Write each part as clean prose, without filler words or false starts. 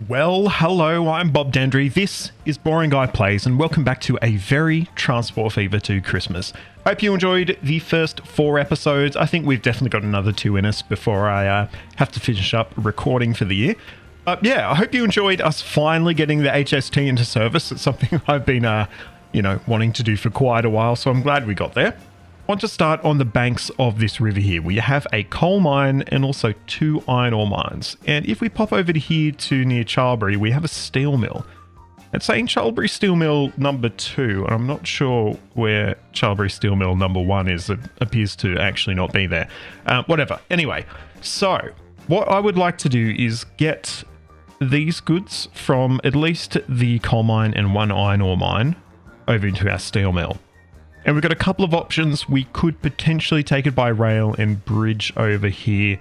Well, hello, I'm Bob Dandry. This is Boring Guy Plays, and welcome back to a very Transport Fever 2 Christmas. Hope you enjoyed the first 4 episodes. I think we've definitely got another 2 in us before I have to finish up recording for the year. Yeah, I hope you enjoyed us finally getting the HST into service. It's something I've been, wanting to do for quite a while, so I'm glad we got there. I want to start on the banks of this river here. We have a coal mine and also 2 iron ore mines. And if we pop over to here to near Charlbury, we have a steel mill. It's saying Charlbury Steel Mill number 2, and I'm not sure where Charlbury Steel Mill number 1 is. It appears to actually not be there. Whatever. Anyway, so what I would like to do is get these goods from at least the coal mine and 1 iron ore mine over into our steel mill. And we've got a couple of options. We could potentially take it by rail and bridge over here.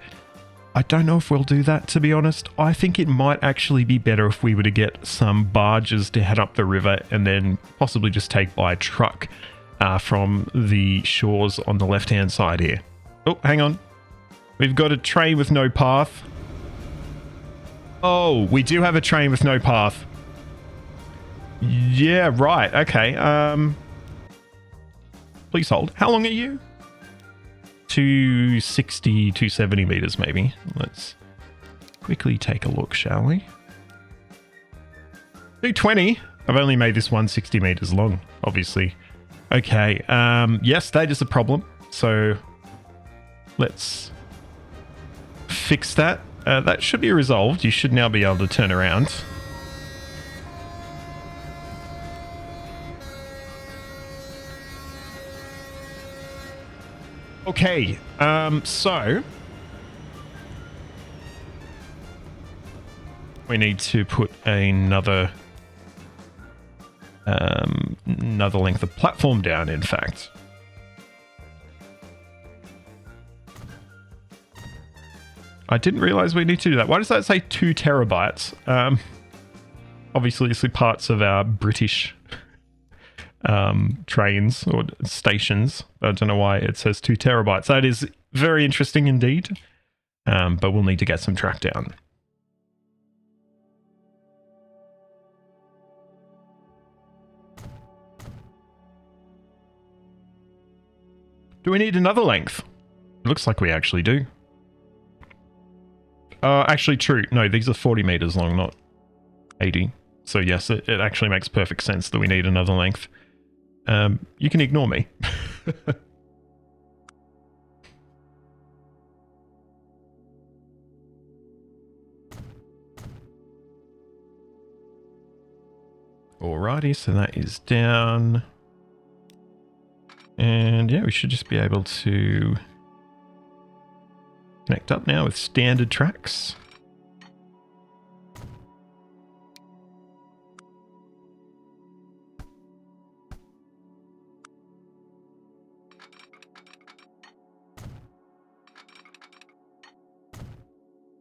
I don't know if we'll do that, to be honest. I think it might actually be better if we were to get some barges to head up the river and then possibly just take by truck from the shores on the left-hand side here. Oh, hang on. We've got a train with no path. Oh, we do have a train with no path. Yeah, right. Okay. Please hold. How long are you? 260, 270 meters maybe. Let's quickly take a look, shall we? 220. I've only made this 160 meters long, obviously. Okay. Yes, that is a problem. So let's fix that. That should be resolved. You should now be able to turn around. Okay, so we need to put another length of platform down, in fact. I didn't realize we need to do that. Why does that say 2 terabytes? Obviously, it's the parts of our British trains or stations. I don't know why it says 2 terabytes. That is very interesting indeed. But we'll need to get some track down. Do we need another length? It looks like we actually do. Actually, true. No, these are 40 meters long, not 80. So yes, it actually makes perfect sense that we need another length. You can ignore me. Alrighty, so that is down. And yeah, we should just be able to connect up now with standard tracks.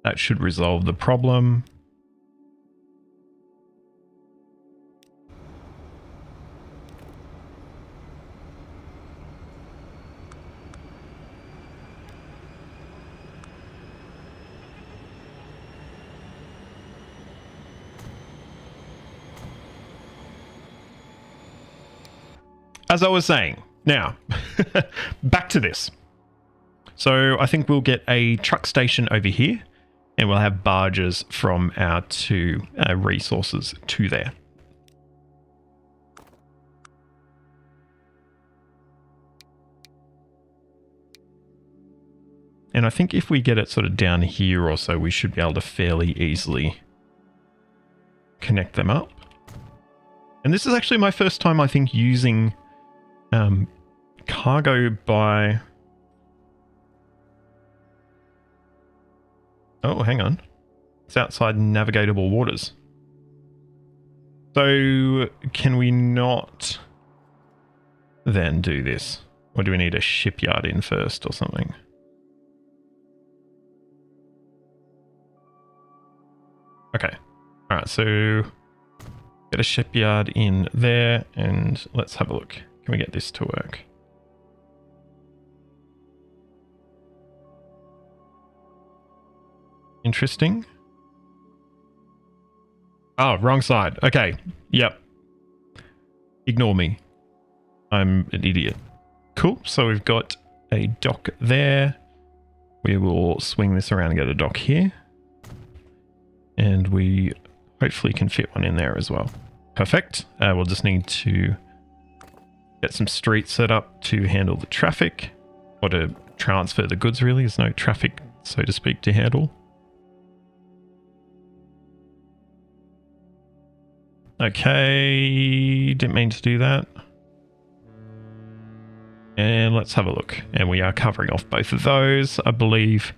That should resolve the problem. As I was saying, now, back to this. So I think we'll get a truck station over here. And we'll have barges from our 2 resources to there. And I think if we get it sort of down here or so, we should be able to fairly easily connect them up. And this is actually my first time, I think, using cargo by... Oh, hang on. It's outside navigatable waters. So, can we not then do this? Or do we need a shipyard in first or something? Okay. Alright, so get a shipyard in there and let's have a look. Can we get this to work? Interesting. Oh, wrong side. Okay. Yep. Ignore me. I'm an idiot. Cool. So we've got a dock there. We will swing this around and get a dock here. And we hopefully can fit one in there as well. Perfect. We'll just need to get some streets set up to handle the traffic. Or to transfer the goods, really. There's no traffic, so to speak, to handle. Okay. Didn't mean to do that. And let's have a look. And we are covering off both of those. I believe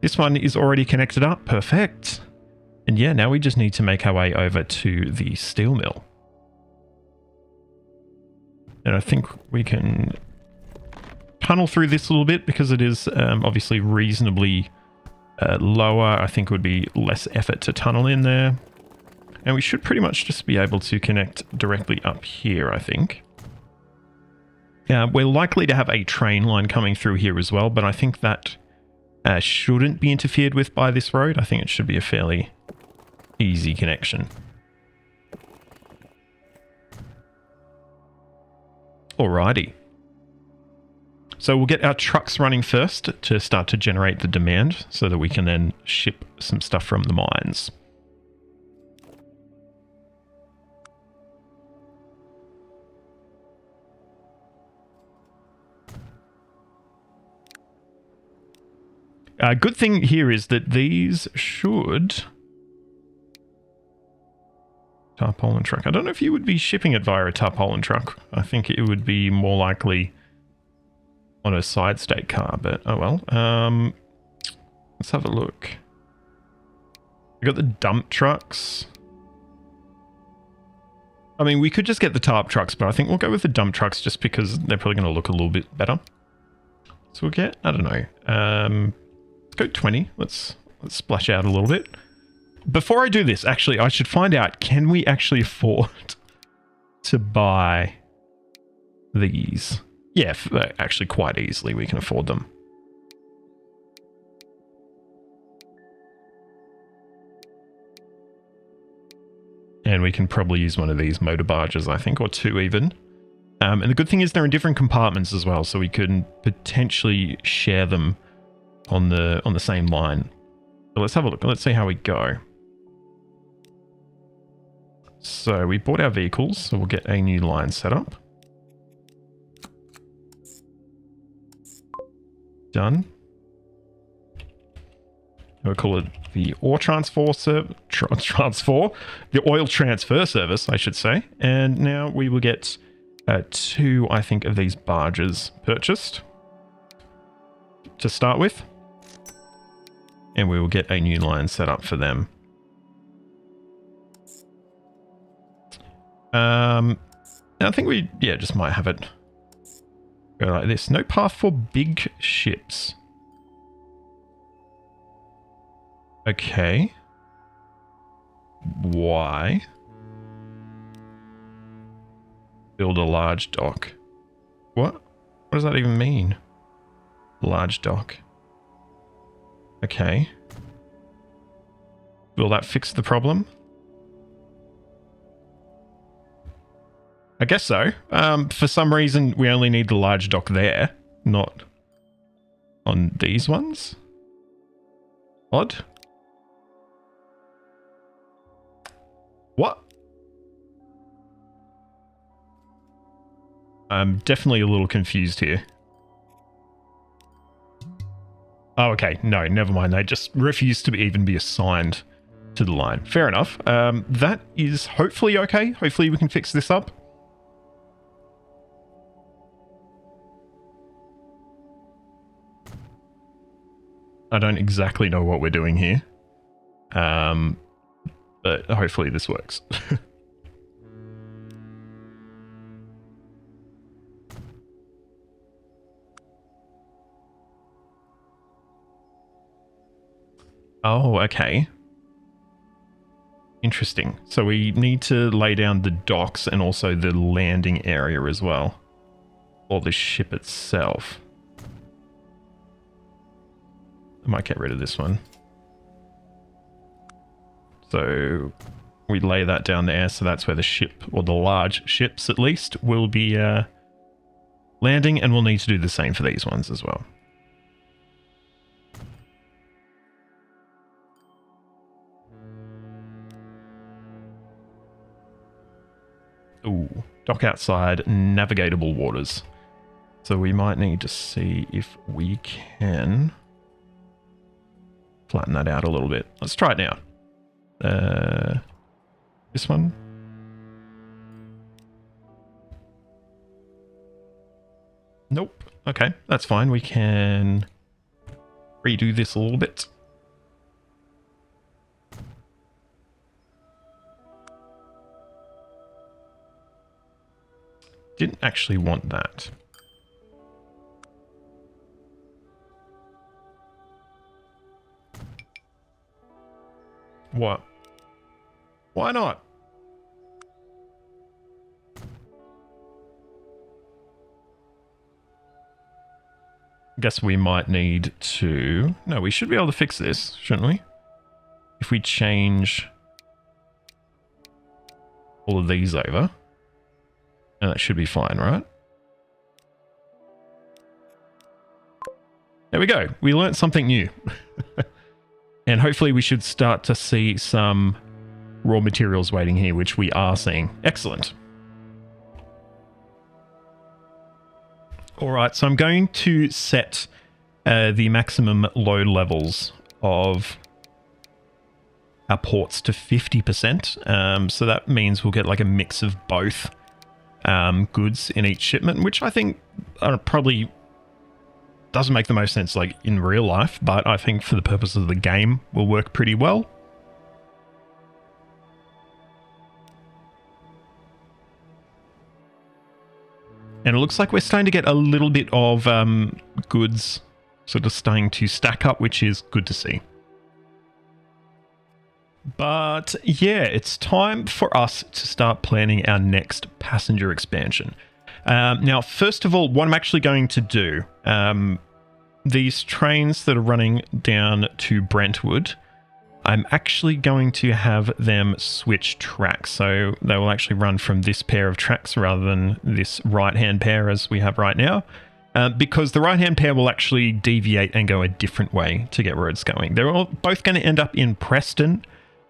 this one is already connected up. Perfect. And yeah, now we just need to make our way over to the steel mill. And I think we can tunnel through this a little bit because it is obviously reasonably lower. I think it would be less effort to tunnel in there. And we should pretty much just be able to connect directly up here, I think. We're likely to have a train line coming through here as well, but I think that shouldn't be interfered with by this road. I think it should be a fairly easy connection. Alrighty. So we'll get our trucks running first to start to generate the demand so that we can then ship some stuff from the mines. Good thing here is that these should... Tarpaulin truck. I don't know if you would be shipping it via a tarpaulin truck. I think it would be more likely on a side state car, but oh well. Let's have a look. We got the dump trucks. I mean, we could just get the tarp trucks, but I think we'll go with the dump trucks just because they're probably going to look a little bit better. So we'll get, I don't know, let's go 20. Let's splash out a little bit. Before I do this, actually, I should find out, can we actually afford to buy these? Yeah, actually quite easily we can afford them. And we can probably use one of these motor barges, I think, or two even. And the good thing is they're in different compartments as well, so we can potentially share them on the same line. So let's have a look. Let's see how we go. So we bought our vehicles, so we'll get a new line set up. Done. We'll call it the oil transfer service, I should say. And now we will get two, I think, of these barges purchased to start with. And we will get a new line set up for them. I think we, just might have it go like this. No path for big ships. Okay. Why? Build a large dock. What? What does that even mean? Large dock. Okay. Will that fix the problem? I guess so. For some reason, we only need the large dock there, not on these ones. Odd. What? I'm definitely a little confused here. Oh, okay. No, never mind. They just refuse to even be assigned to the line. Fair enough. That is hopefully okay. Hopefully we can fix this up. I don't exactly know what we're doing here. But hopefully this works. Oh, okay. Interesting. So we need to lay down the docks and also the landing area as well. Or the ship itself. I might get rid of this one. So we lay that down there, so that's where the ship, or the large ships at least, will be landing, and we'll need to do the same for these ones as well. Ooh, dock outside navigatable waters. So we might need to see if we can flatten that out a little bit. Let's try it now. This one. Nope. Okay, that's fine. We can redo this a little bit. Didn't actually want that. What? Why not? Guess we might need to... No, we should be able to fix this, shouldn't we? If we change all of these over. And that should be fine, right? There we go. We learned something new. And hopefully we should start to see some raw materials waiting here, which we are seeing. Excellent. All right, so I'm going to set the maximum load levels of our ports to 50%. So that means we'll get like a mix of both goods in each shipment, which I think probably doesn't make the most sense like in real life, but I think for the purposes of the game will work pretty well. And it looks like we're starting to get a little bit of goods sort of starting to stack up, which is good to see. But yeah, it's time for us to start planning our next passenger expansion. Now, first of all, what I'm actually going to do, these trains that are running down to Brentwood, I'm actually going to have them switch tracks. So they will actually run from this pair of tracks rather than this right-hand pair as we have right now. Because the right-hand pair will actually deviate and go a different way to get where it's going. They're all both going to end up in Preston,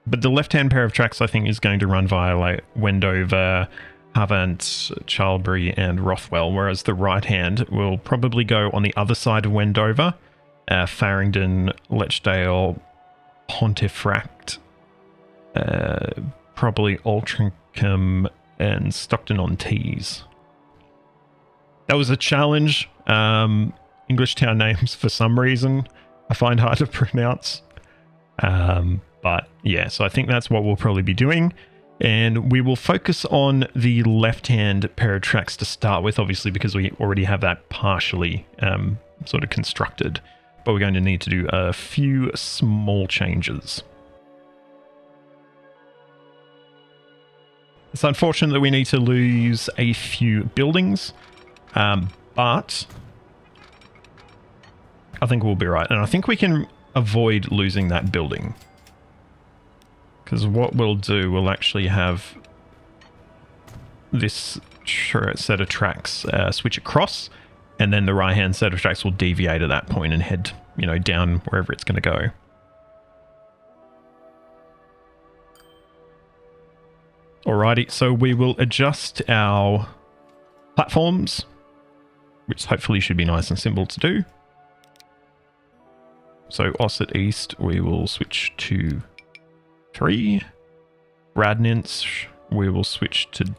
but the left-hand pair of tracks, I think, is going to run via like Wendover, Havant, Charlbury, and Rothwell, whereas the right-hand will probably go on the other side of Wendover, Farringdon, Lechdale, Pontefract, probably Altrincham, and Stockton-on-Tees. That was a challenge. English town names, for some reason, I find hard to pronounce. But yeah, so I think that's what we'll probably be doing. And we will focus on the left-hand pair of tracks to start with, obviously, because we already have that partially sort of constructed. But we're going to need to do a few small changes. It's unfortunate that we need to lose a few buildings, but I think we'll be right. And I think we can avoid losing that building. Because what we'll do, we'll actually have this set of tracks switch across, and then the right-hand set of tracks will deviate at that point and head, down wherever it's going to go. Alrighty, so we will adjust our platforms, which hopefully should be nice and simple to do. So Ossett East, we will switch to 3. Radnance, we will switch to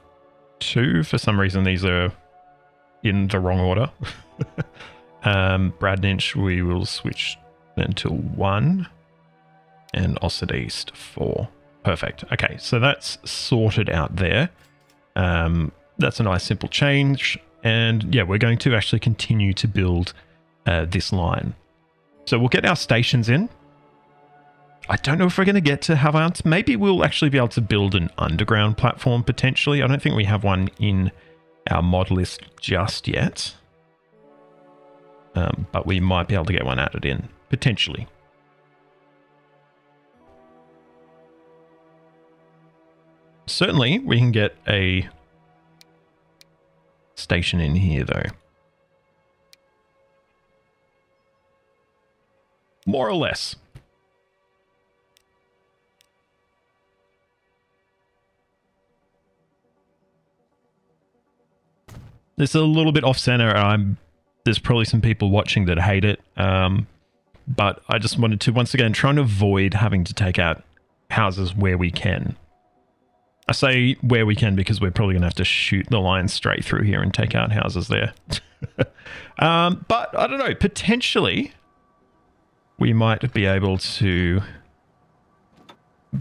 2. For some reason, these are in the wrong order. Bradninch, we will switch then to 1. And Ossett East, 4. Perfect. Okay, so that's sorted out there. That's a nice simple change. And yeah, we're going to actually continue to build this line. So we'll get our stations in. I don't know if we're going to get to Havant. Maybe we'll actually be able to build an underground platform potentially. I don't think we have one in our mod list just yet. But we might be able to get one added in, potentially. Certainly, we can get a station in here, though. More or less. It's a little bit off-center. There's probably some people watching that hate it. But I just wanted to, once again, try and avoid having to take out houses where we can. I say where we can because we're probably going to have to shoot the line straight through here and take out houses there. But I don't know, potentially we might be able to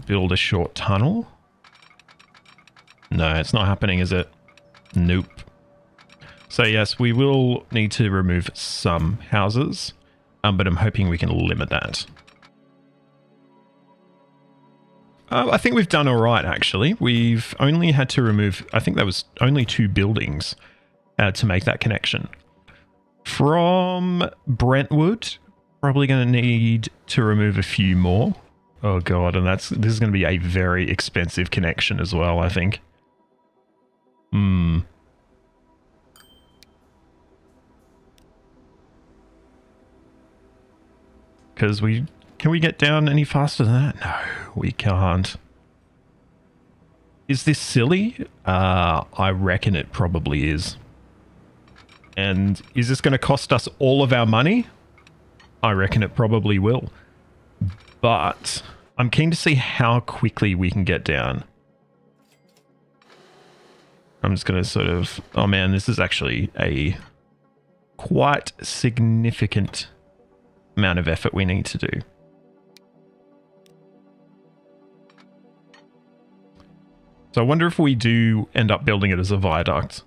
build a short tunnel. No, it's not happening, is it? Nope. So yes, we will need to remove some houses, but I'm hoping we can limit that. I think we've done all right, actually. We've only had to remove, I think that was only 2 buildings to make that connection. From Brentwood, probably going to need to remove a few more. Oh god, and this is going to be a very expensive connection as well, I think. Because can we get down any faster than that? No, we can't. Is this silly? I reckon it probably is. And is this going to cost us all of our money? I reckon it probably will. But I'm keen to see how quickly we can get down. I'm just going to sort of... Oh man, this is actually a quite significant amount of effort we need to do. So I wonder if we do end up building it as a viaduct.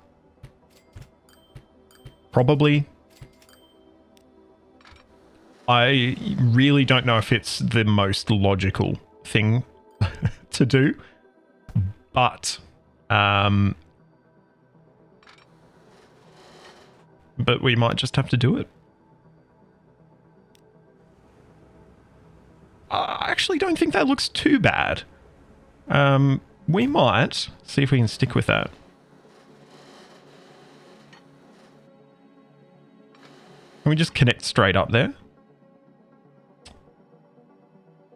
Probably. I really don't know if it's the most logical thing to do, but we might just have to do it. I actually don't think that looks too bad. We might see if we can stick with that. Can we just connect straight up there?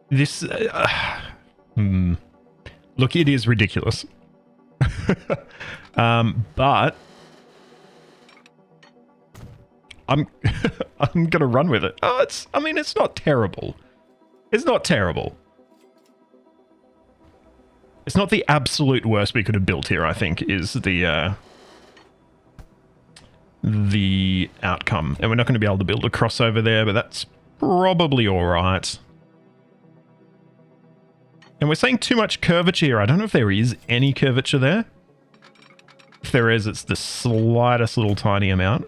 This... Look, it is ridiculous. But... I'm gonna run with it. Oh, I mean, it's not terrible. It's not terrible. It's not the absolute worst we could have built here, I think, is the outcome. And we're not going to be able to build a crossover there, but that's probably all right. And we're saying too much curvature. I don't know if there is any curvature there. If there is, it's the slightest little tiny amount.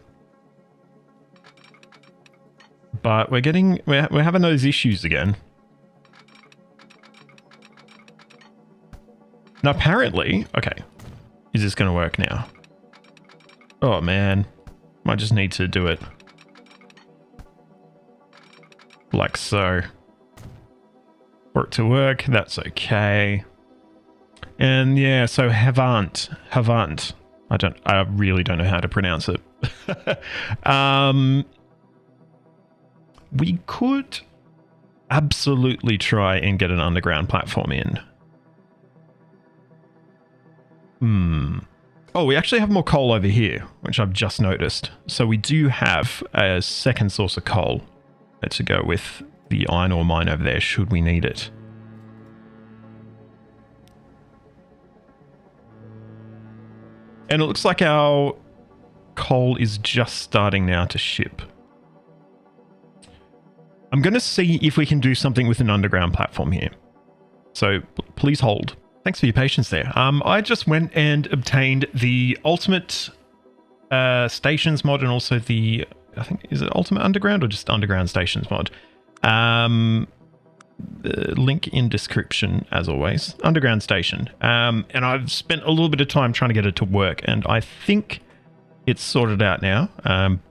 But we're having those issues again. Now, apparently... Okay. Is this going to work now? Oh, man. Might just need to do it. Like so. For it to work, that's okay. And yeah, so Havant. I really don't know how to pronounce it. We could absolutely try and get an underground platform in. Oh, we actually have more coal over here, which I've just noticed. So we do have a second source of coal to go with the iron ore mine over there, should we need it. And it looks like our coal is just starting now to ship. I'm going to see if we can do something with an underground platform here. So please hold. Thanks for your patience there. I just went and obtained the Ultimate Stations mod and also the, I think, is it Ultimate Underground or just Underground Stations mod? Link in description, as always. Underground Station. And I've spent a little bit of time trying to get it to work, and I think it's sorted out now.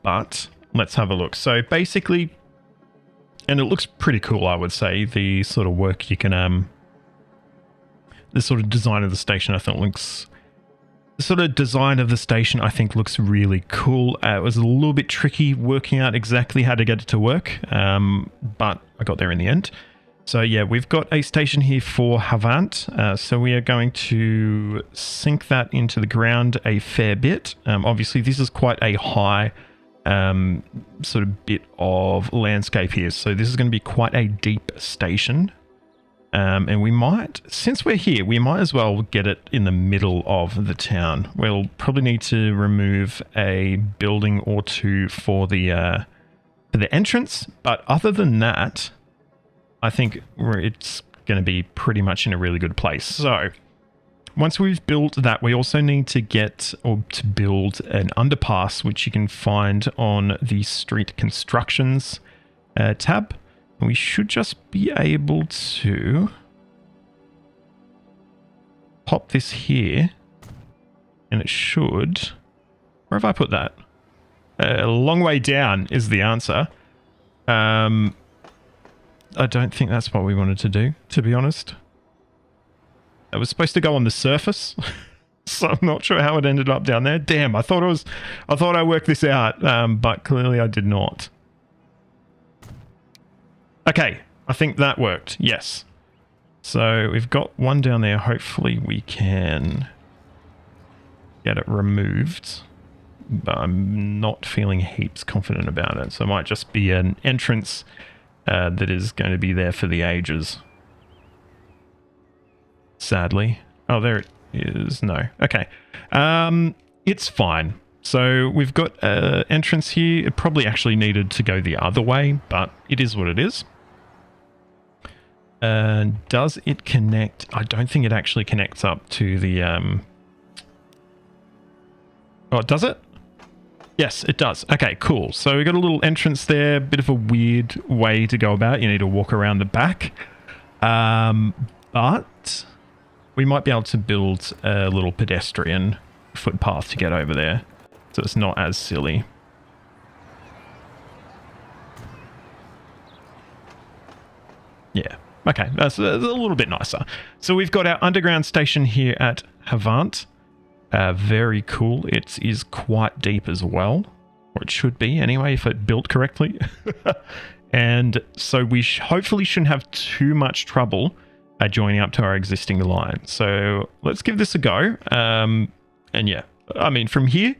But let's have a look. So basically, and it looks pretty cool, I would say, the sort of work you can... the sort of design of the station I thought looks... The sort of design of the station I think looks really cool. It was a little bit tricky working out exactly how to get it to work, but I got there in the end. So yeah, we've got a station here for Havant. So we are going to sink that into the ground a fair bit. Obviously, this is quite a high sort of bit of landscape here. So this is going to be quite a deep station. And we might, since we're here, we might as well get it in the middle of the town. We'll probably need to remove a building or two for the entrance. But other than that, I think it's going to be pretty much in a really good place. So once we've built that, we also need to get or to build an underpass, which you can find on the street constructions tab. We should just be able to pop this here, and it should... Where have I put that? A long way down is the answer. I don't think that's what we wanted to do, to be honest. It was supposed to go on the surface, so I'm not sure how it ended up down there. Damn, I thought I worked this out, but clearly I did not. Okay, I think that worked. Yes. So we've got one down there. Hopefully we can get it removed, but I'm not feeling heaps confident about it. So it might just be an entrance that is going to be there for the ages. Sadly. Oh, there it is. No. Okay. It's fine. So we've got an entrance here. It probably actually needed to go the other way, but it is what it is. Does it connect? I don't think it actually connects up to the... Oh, does it? Yes, it does. Okay, cool. So we've got a little entrance there. Bit of a weird way to go about it. You need to walk around the back. But we might be able to build a little pedestrian footpath to get over there. So it's not as silly. Yeah. Okay, that's a little bit nicer. So we've got our underground station here at Havant. Very cool. It is quite deep as well. Or it should be anyway, if it built correctly. And so we hopefully shouldn't have too much trouble joining up to our existing line. So let's give this a go. And yeah, I mean, from here,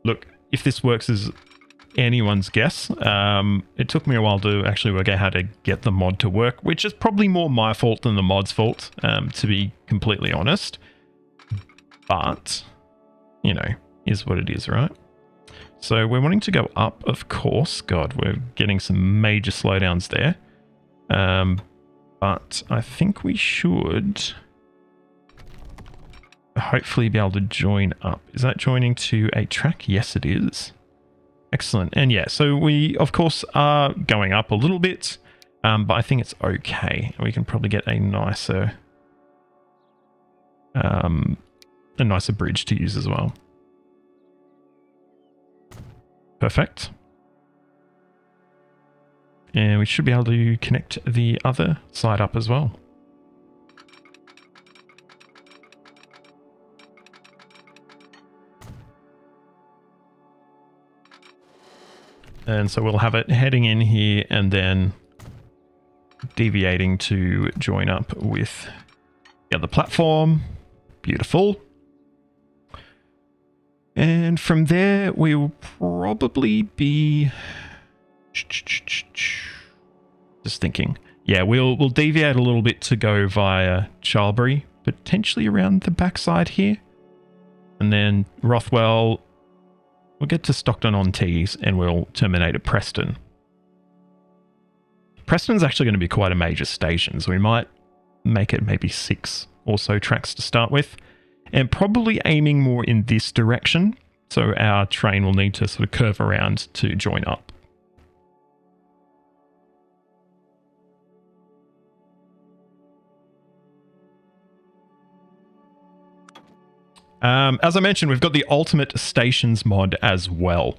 look, if this works as anyone's guess, it took me a while to actually work out how to get the mod to work, which is probably more my fault than the mod's fault, to be completely honest. But, you know, is what it is, right? So we're wanting to go up, of course. God, we're getting some major slowdowns there. But I think we should hopefully be able to join up. Is that joining to a track? Yes, it is. Excellent. And yeah, so we, of course, are going up a little bit, but I think it's okay. We can probably get a nicer bridge to use as well. Perfect. And we should be able to connect the other side up as well. And so we'll have it heading in here and then deviating to join up with the other platform. Beautiful. And from there, we will probably be... Just thinking. Yeah, we'll deviate a little bit to go via Charlbury, potentially around the backside here. And then Rothwell... We'll get to Stockton-on-Tees and we'll terminate at Preston. Preston's actually going to be quite a major station, so we might make it maybe 6 or so tracks to start with. And probably aiming more in this direction, so our train will need to sort of curve around to join up. As I mentioned, we've got the Ultimate Stations mod as well,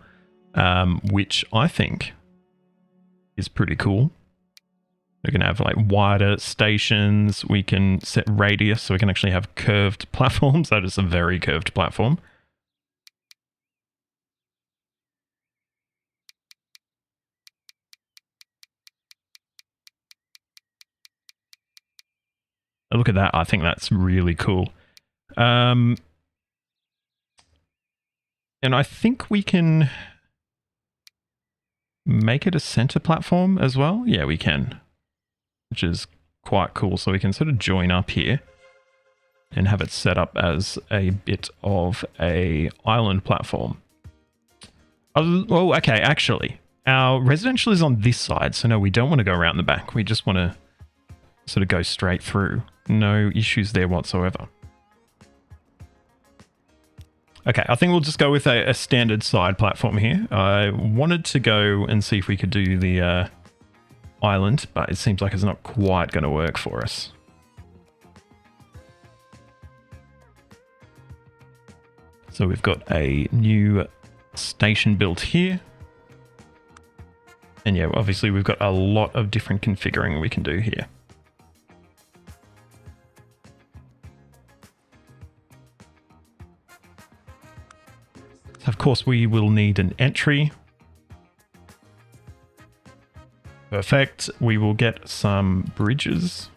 which I think is pretty cool. We're going to have like wider stations. We can set radius so we can actually have curved platforms. That is a very curved platform. Look at that. I think that's really cool. And I think we can make it a center platform as well. Yeah, we can, which is quite cool. So we can sort of join up here and have it set up as a bit of a island platform. Oh, okay, actually, our residential is on this side. So no, we don't want to go around the back. We just want to sort of go straight through. No issues there whatsoever. Okay, I think we'll just go with a standard side platform here. I wanted to go and see if we could do the island, but it seems like it's not quite going to work for us. So we've got a new station built here. And yeah, obviously we've got a lot of different configuring we can do here. Of course, we will need an entry. Perfect. We will get some bridges.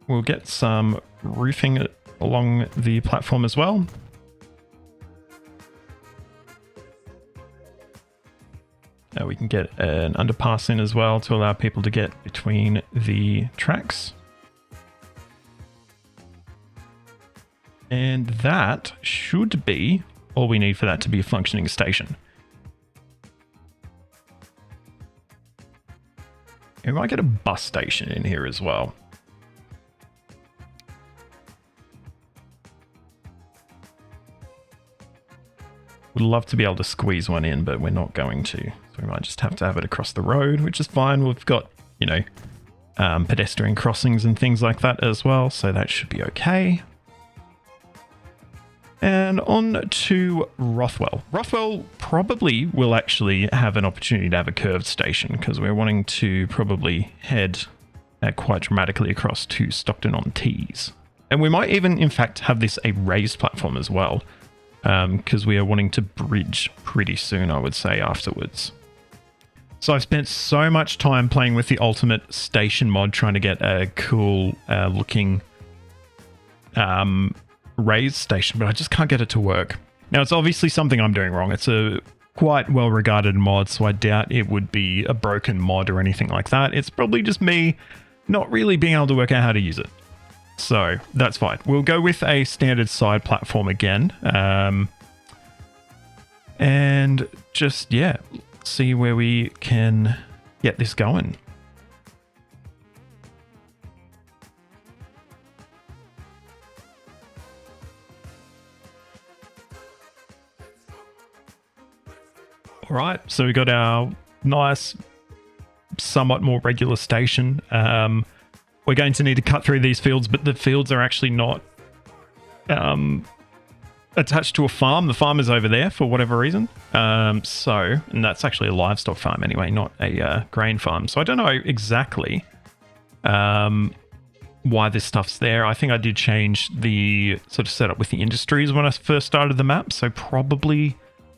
We'll get some roofing along the platform as well. We can get an underpass in as well to allow people to get between the tracks. And that should be all we need for that to be a functioning station. We might get a bus station in here as well. Would love to be able to squeeze one in, but we're not going to. So we might just have to have it across the road, which is fine. We've got, you know, pedestrian crossings and things like that as well. So that should be okay. And on to Rothwell. Rothwell probably will actually have an opportunity to have a curved station because we're wanting to probably head quite dramatically across to Stockton-on-Tees. And we might even, in fact, have this a raised platform as well because we are wanting to bridge pretty soon, I would say, afterwards. So I've spent so much time playing with the Ultimate Station mod trying to get a cool looking raised station, but I just can't get it to work. Now, it's obviously something I'm doing wrong. It's a quite well-regarded mod, so I doubt it would be a broken mod or anything like that. It's probably just me not really being able to work out how to use it. So that's fine. We'll go with a standard side platform again. And just, yeah, see where we can get this going. All right, so we got our nice, somewhat more regular station. We're going to need to cut through these fields, but the fields are actually not attached to a farm. The farm is over there for whatever reason. And that's actually a livestock farm anyway, not a grain farm. So I don't know exactly why this stuff's there. I think I did change the sort of setup with the industries when I first started the map, so probably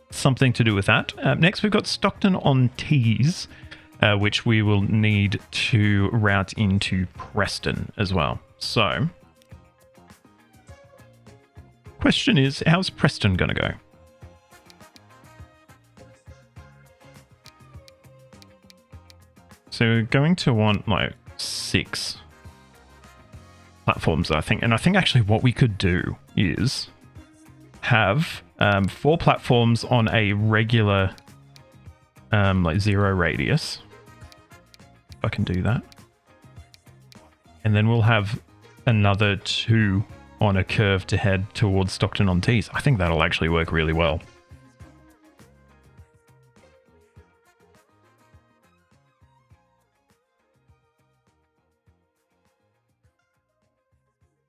something to do with that. Next, we've got Stockton-on-Tees, which we will need to route into Preston as well. So, question is, how's Preston going to go? So we're going to want like 6 platforms, I think. And I think actually what we could do is have 4 platforms on a regular like 0 radius. If I can do that. And then we'll have another 2 on a curve to head towards Stockton-on-Tees. I think that'll actually work really well.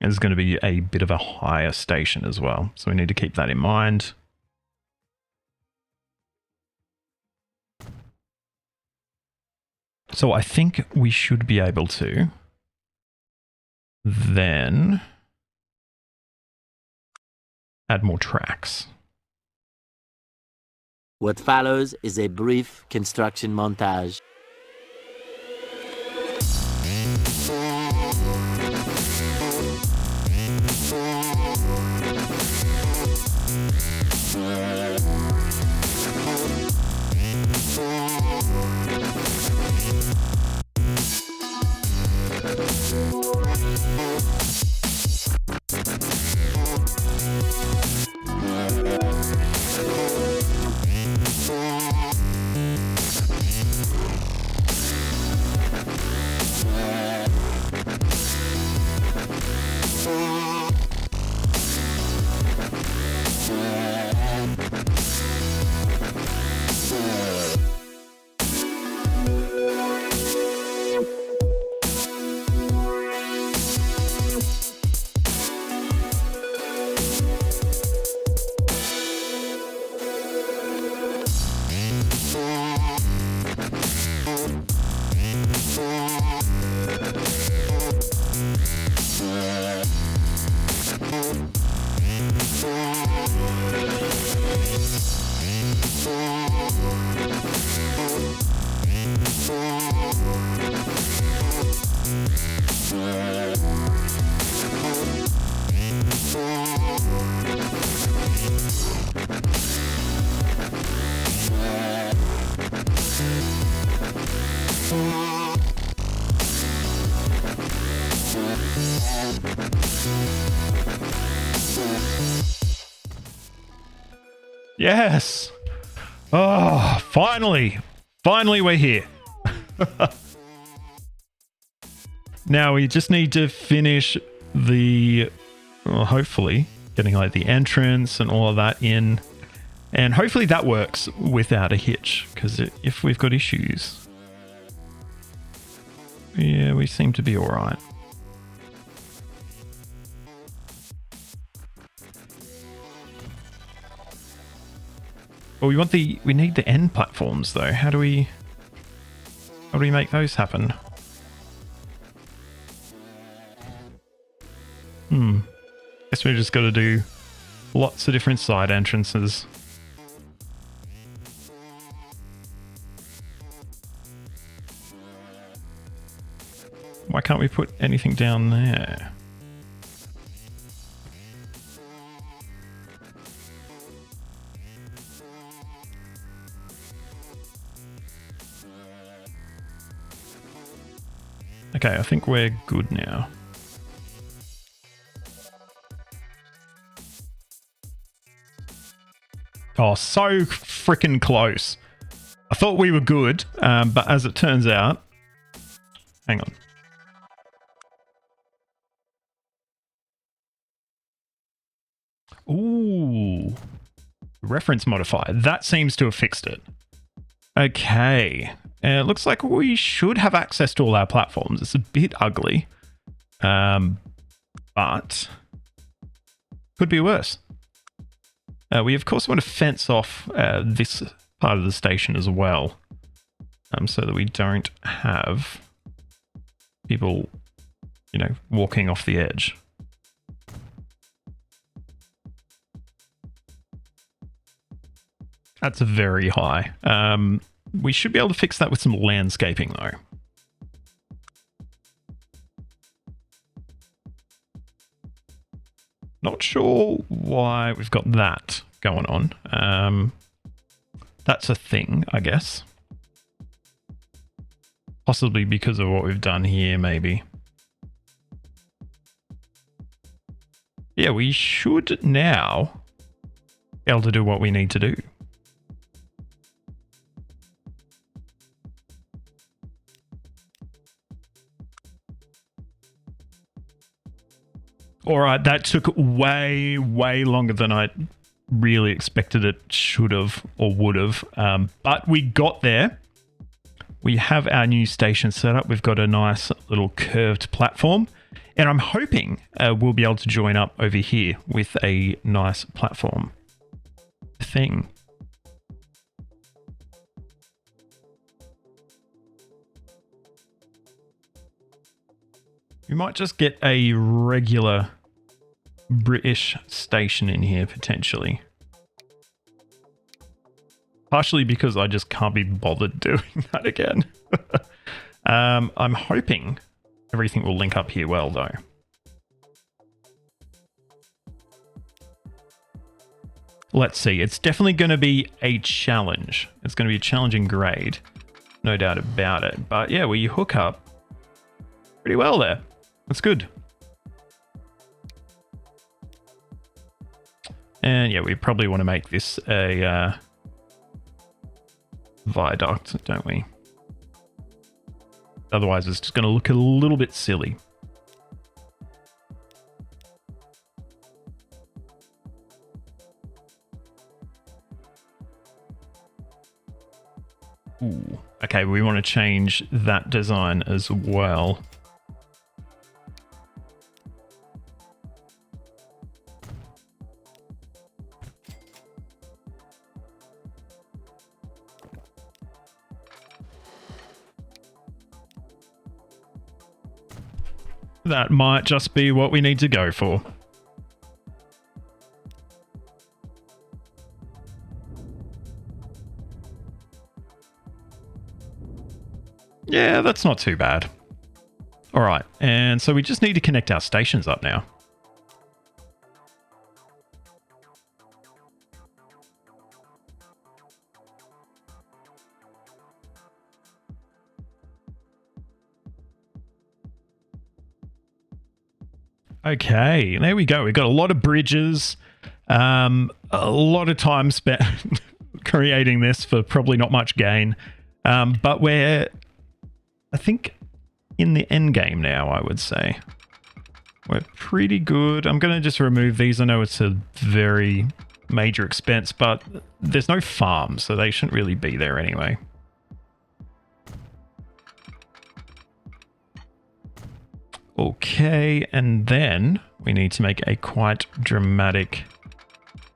It's going to be a bit of a higher station as well, so we need to keep that in mind. So I think we should be able to then add more tracks. What follows is a brief construction montage. Yes. Oh, finally. Finally, we're here. Now we just need to finish the, well, hopefully, getting like the entrance and all of that in. And hopefully that works without a hitch, because if we've got issues, yeah, we seem to be all right. Well, we need the end platforms though. How do we make those happen? Guess we just got to do lots of different side entrances. Why can't we put anything down there? Okay, I think we're good now. Oh, so freaking close. I thought we were good, but as it turns out... Hang on. Ooh. Reference modifier. That seems to have fixed it. Okay. It looks like we should have access to all our platforms. It's a bit ugly. But could be worse. We of course want to fence off this part of the station as well, so that we don't have people, you know, walking off the edge. That's very high. We should be able to fix that with some landscaping though. Not sure why we've got that going on. That's a thing, I guess. Possibly because of what we've done here, maybe. Yeah, we should now be able to do what we need to do. All right, that took way, way longer than I really expected it should have or would have. But we got there. We have our new station set up. We've got a nice little curved platform. And I'm hoping we'll be able to join up over here with a nice platform thing. We might just get a regular British station in here, potentially. Partially because I just can't be bothered doing that again. I'm hoping everything will link up here well, though. Let's see. It's definitely going to be a challenge. It's going to be a challenging grade. No doubt about it. But yeah, we hook up pretty well there. That's good. And yeah, we probably want to make this a viaduct, don't we? Otherwise, it's just going to look a little bit silly. Ooh. Okay, we want to change that design as well. That might just be what we need to go for. Yeah, that's not too bad. All right, and so we just need to connect our stations up now. Okay, there we go. We've got a lot of bridges, a lot of time spent creating this for probably not much gain. But we're, I think, in the end game now, I would say. We're pretty good. I'm going to just remove these. I know it's a very major expense, but there's no farm, so they shouldn't really be there anyway. Okay, and then we need to make a quite dramatic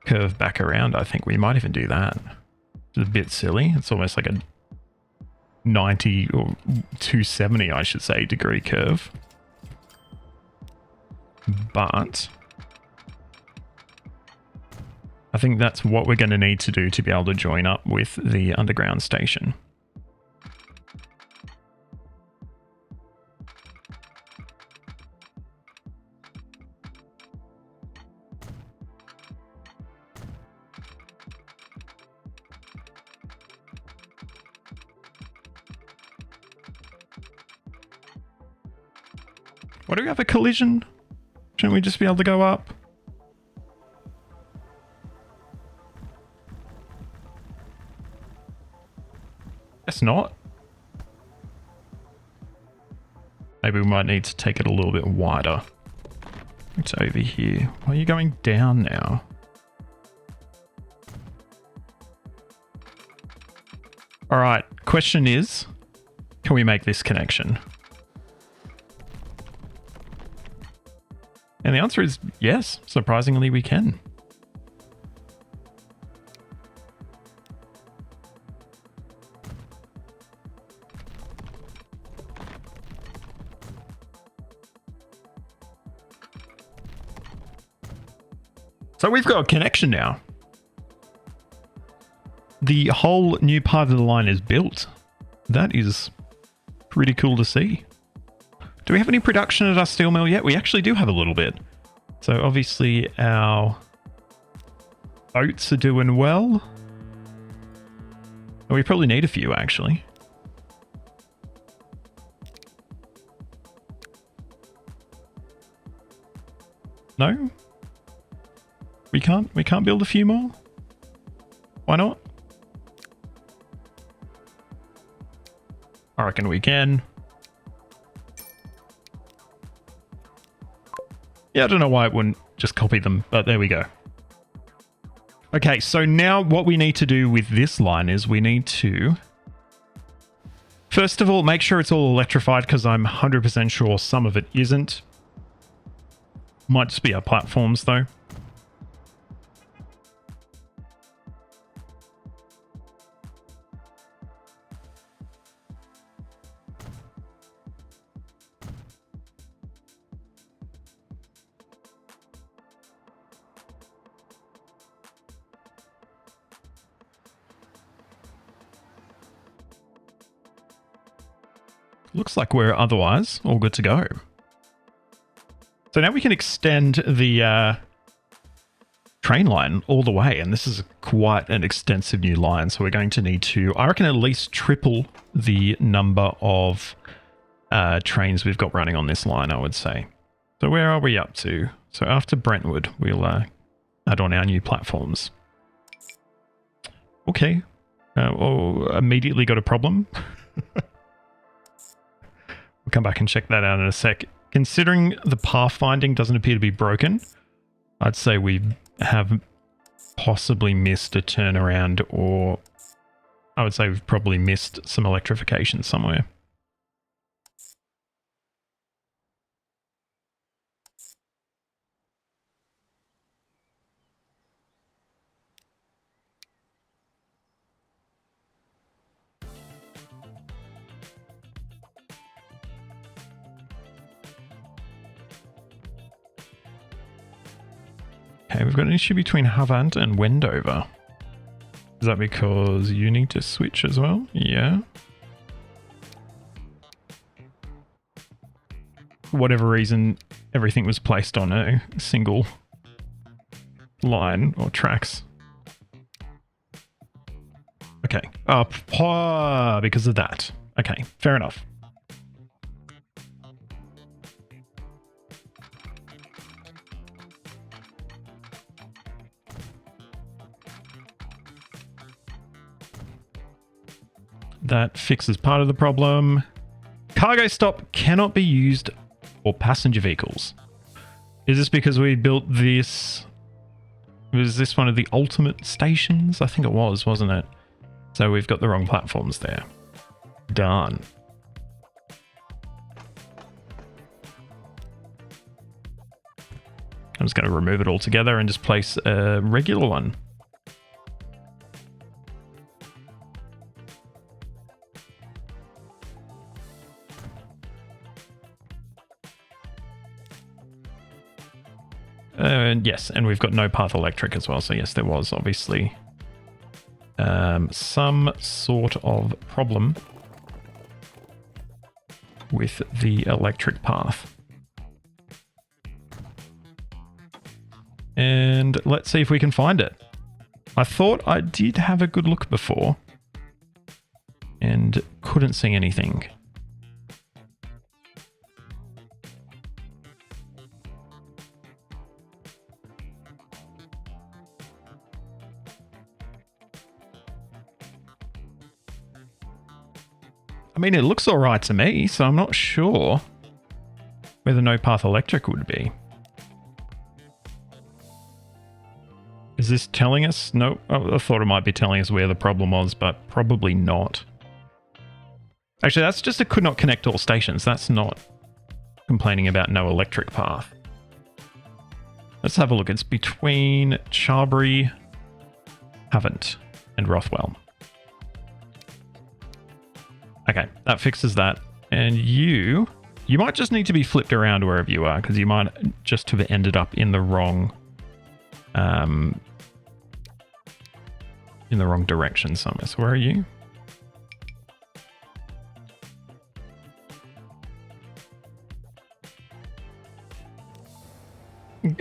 curve back around. I think we might even do that. It's a bit silly. It's almost like a 90 or 270, I should say, degree curve. But I think that's what we're going to need to do to be able to join up with the underground station. What, do we have a collision? Shouldn't we just be able to go up? Guess not. Maybe we might need to take it a little bit wider. It's over here. Why are you going down now? All right, question is, can we make this connection? And the answer is yes, surprisingly we can. So we've got a connection now. The whole new part of the line is built. That is pretty cool to see. Do we have any production at our steel mill yet? We actually do have a little bit. So obviously our oats are doing well. We probably need a few actually. No? We can't build a few more? Why not? I reckon we can. Yeah, I don't know why it wouldn't just copy them, but there we go. Okay, so now what we need to do with this line is we need to, first of all, make sure it's all electrified because I'm 100% sure some of it isn't. Might just be our platforms though. looks like we're otherwise all good to go. So now we can extend the train line all the way, and this is quite an extensive new line, so we're going to need to, I reckon, at least triple the number of trains we've got running on this line, I would say. So where are we up to? So after Brentwood, we'll add on our new platforms. Okay. Immediately got a problem. We'll come back and check that out in a sec. Considering the pathfinding doesn't appear to be broken, I'd say we have possibly missed a turnaround, or I would say we've probably missed some electrification somewhere. Okay, we've got an issue between Havant and Wendover. Is that because you need to switch as well? Yeah. For whatever reason, everything was placed on a single line or tracks. Okay. Because of that. Okay, fair enough. That fixes part of the problem. Cargo stop cannot be used for passenger vehicles. Is this because we built this? Was this one of the ultimate stations? I think it was, wasn't it? So we've got the wrong platforms there. Darn. I'm just going to remove it all together and just place a regular one. Yes, and we've got no path electric as well. So yes, there was obviously some sort of problem with the electric path. And let's see if we can find it. I thought I did have a good look before and couldn't see anything. I mean, it looks all right to me, so I'm not sure where the no path electric would be. Is this telling us? No, I thought it might be telling us where the problem was, but probably not. Actually, that's just a could not connect all stations. That's not complaining about no electric path. Let's have a look. It's between Charbury, Havant, and Rothwell. Okay, that fixes that. And you might just need to be flipped around wherever you are, because you might just have ended up in the wrong direction somewhere. So where are you?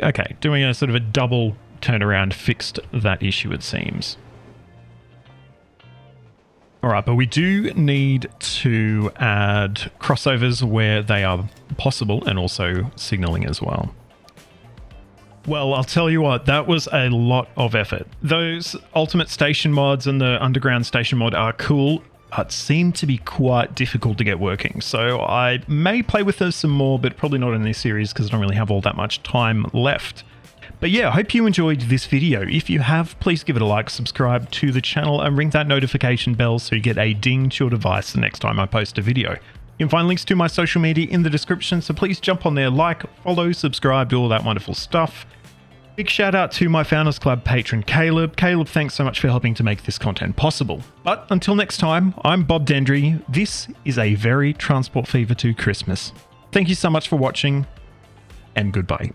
Okay, doing a sort of a double turnaround fixed that issue, it seems. All right, but we do need to add crossovers where they are possible and also signaling as well. Well, I'll tell you what, that was a lot of effort. Those ultimate station mods and the underground station mod are cool, but seem to be quite difficult to get working. So I may play with those some more, but probably not in this series because I don't really have all that much time left. But yeah, I hope you enjoyed this video. If you have, please give it a like, subscribe to the channel, and ring that notification bell so you get a ding to your device the next time I post a video. You can find links to my social media in the description, so please jump on there, like, follow, subscribe, do all that wonderful stuff. Big shout out to my Founders Club patron, Caleb. Caleb, thanks so much for helping to make this content possible. But until next time, I'm Bob Dendry. This is a very Transport Fever 2 Christmas. Thank you so much for watching, and goodbye.